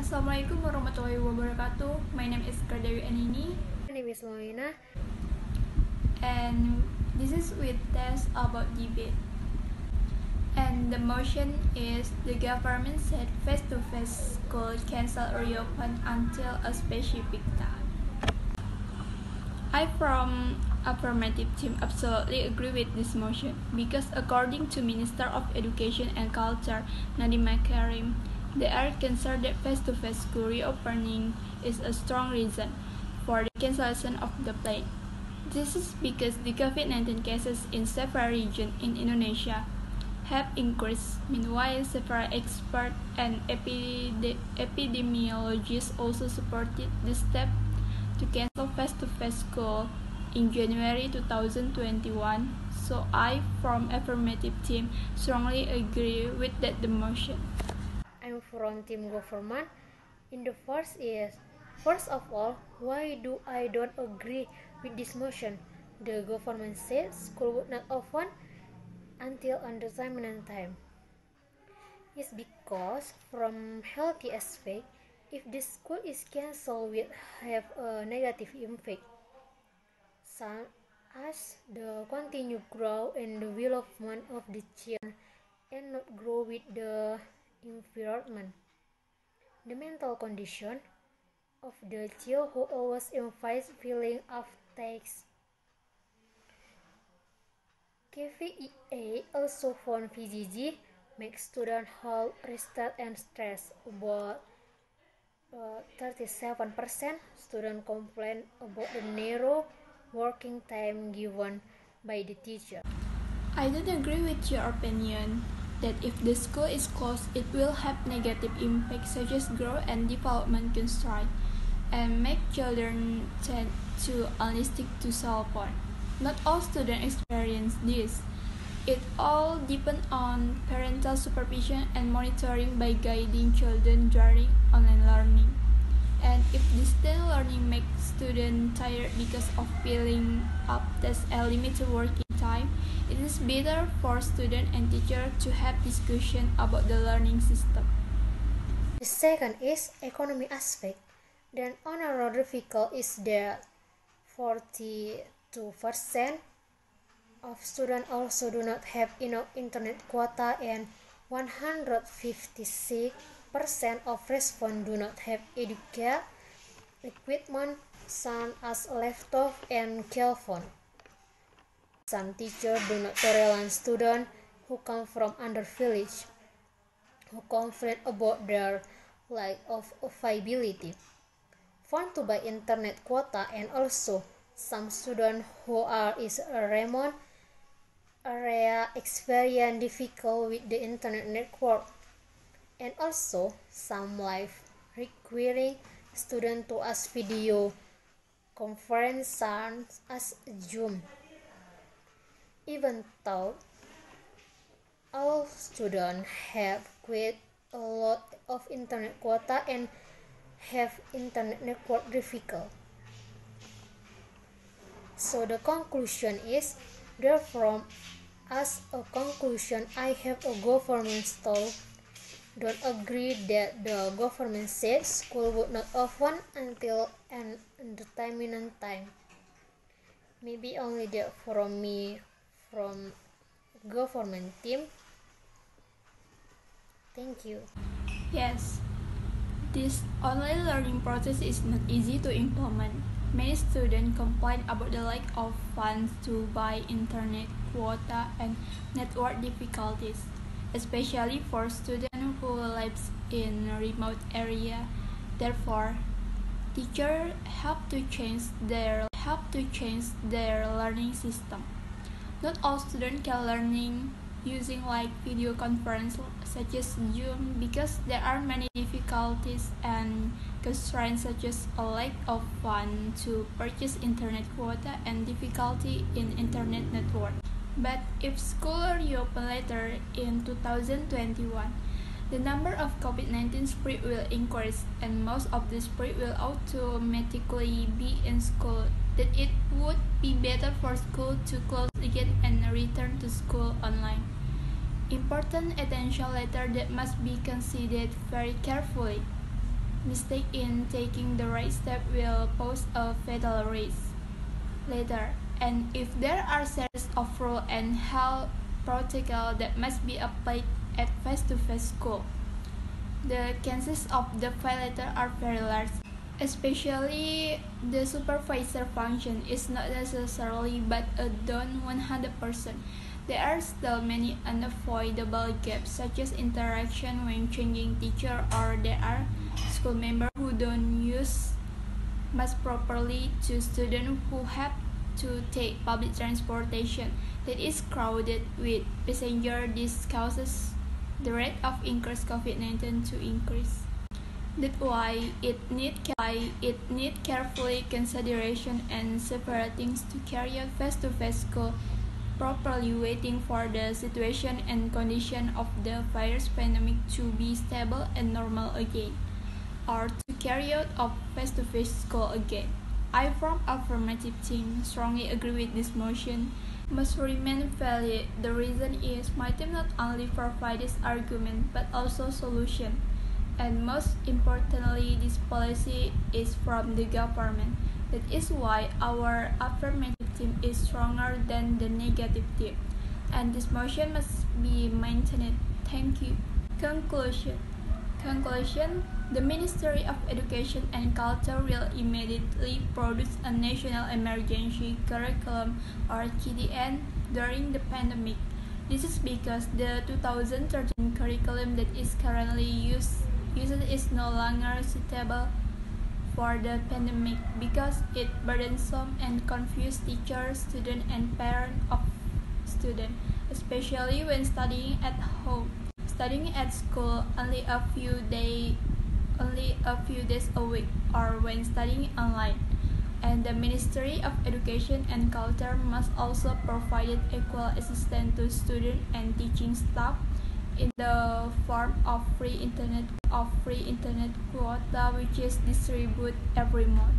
Assalamualaikum warahmatullahi wabarakatuh. My name is Kardawi Anini. My name is Moina. And this is with test about debate. And the motion is the government said face-to-face school cancel or reopen until a specific time. I from affirmative team absolutely agree with this motion because according to Minister of Education and Culture Nadiem Makarim, they are concerned that face-to-face school reopening is a strong reason for the cancellation of the plan. This is because the COVID-19 cases in several regions in Indonesia have increased. Meanwhile, several experts and epidemiologists also supported the step to cancel face-to-face school in January 2021. So I, from affirmative team, strongly agree with that motion. I'm from team government. In the first of all, why do I don't agree with this motion? The government said school would not open until undetermined time. It's because from healthy aspect, if the school is cancelled will have a negative impact, such as the continued growth and development of the children and not grow with the environment. The mental condition of the child who always implies feeling of takes. KVEA also found VGG makes students hold rested and stress. About 37% students complain about the narrow working time given by the teacher. I don't agree with your opinion that if the school is closed, it will have negative impacts such as growth and development constraint and make children tend to only stick to cell phone. Not all students experience this. It all depends on parental supervision and monitoring by guiding children during online learning. And if distance learning makes students tired because of filling up tests and limited working time, it is better for students and teachers to have discussion about the learning system. The second is economy aspect. Then another difficult is that 42% of students also do not have enough internet quota and 156% of respondents do not have educational equipment such as laptop and cell phone. Some teachers do not tolerate students who come from underprivileged who complain about their lack of availability. Fund to buy internet quota and also some students who are in a remote area experience difficult with the internet network, and also some live requiring students to ask video conference such as Zoom. Even though all students have quite a lot of internet quota and have internet network difficult. So the conclusion is, therefore, as a conclusion, I have a government stall. Don't agree that the government said school would not open until an undetermined time. Maybe only that from me, from government team. Thank you. Yes, this online learning process is not easy to implement. Many students complain about the lack of funds to buy internet quota and network difficulties, especially for students who live in a remote area. Therefore, teachers have to change their learning system. Not all students can learning using like video conference such as Zoom because there are many difficulties and constraints such as a lack of funds to purchase internet quota and difficulty in internet network. But if school reopen later in 2021, the number of COVID-19 spread will increase and most of the spread will automatically be in school. That it would be better for school to close again and return to school online. Important attention later that must be considered very carefully. mistake in taking the right step will pose a fatal risk later. And if there are series of rules and health protocols that must be applied at face-to-face school, the chances of the failure are very large. Especially the supervisor function is not necessarily but a done 100%. There are still many unavoidable gaps such as interaction when changing teacher, or there are school members who don't use mask properly to students who have to take public transportation that is crowded with passengers. This causes the rate of increased COVID-19 to increase. That's why it need carefully consideration and separating to carry out face-to-face school properly, waiting for the situation and condition of the virus pandemic to be stable and normal again, or to carry out of face-to-face school again. I from affirmative team strongly agree with this motion must remain valid. The reason is my team not only provide this argument but also solution. And most importantly, this policy is from the government. That is why our affirmative team is stronger than the negative team. And this motion must be maintained. Thank you. Conclusion. The Ministry of Education and Culture will immediately produce a National Emergency Curriculum or CDN during the pandemic. This is because the 2013 curriculum that is currently used is no longer suitable for the pandemic because it burdensome and confuse teachers, students, and parents of students, especially when studying at home. Studying at school only a few days a week, or when studying online. And the Ministry of Education and Culture must also provide equal assistance to students and teaching staff in the form of free internet quota, which is distributed every month.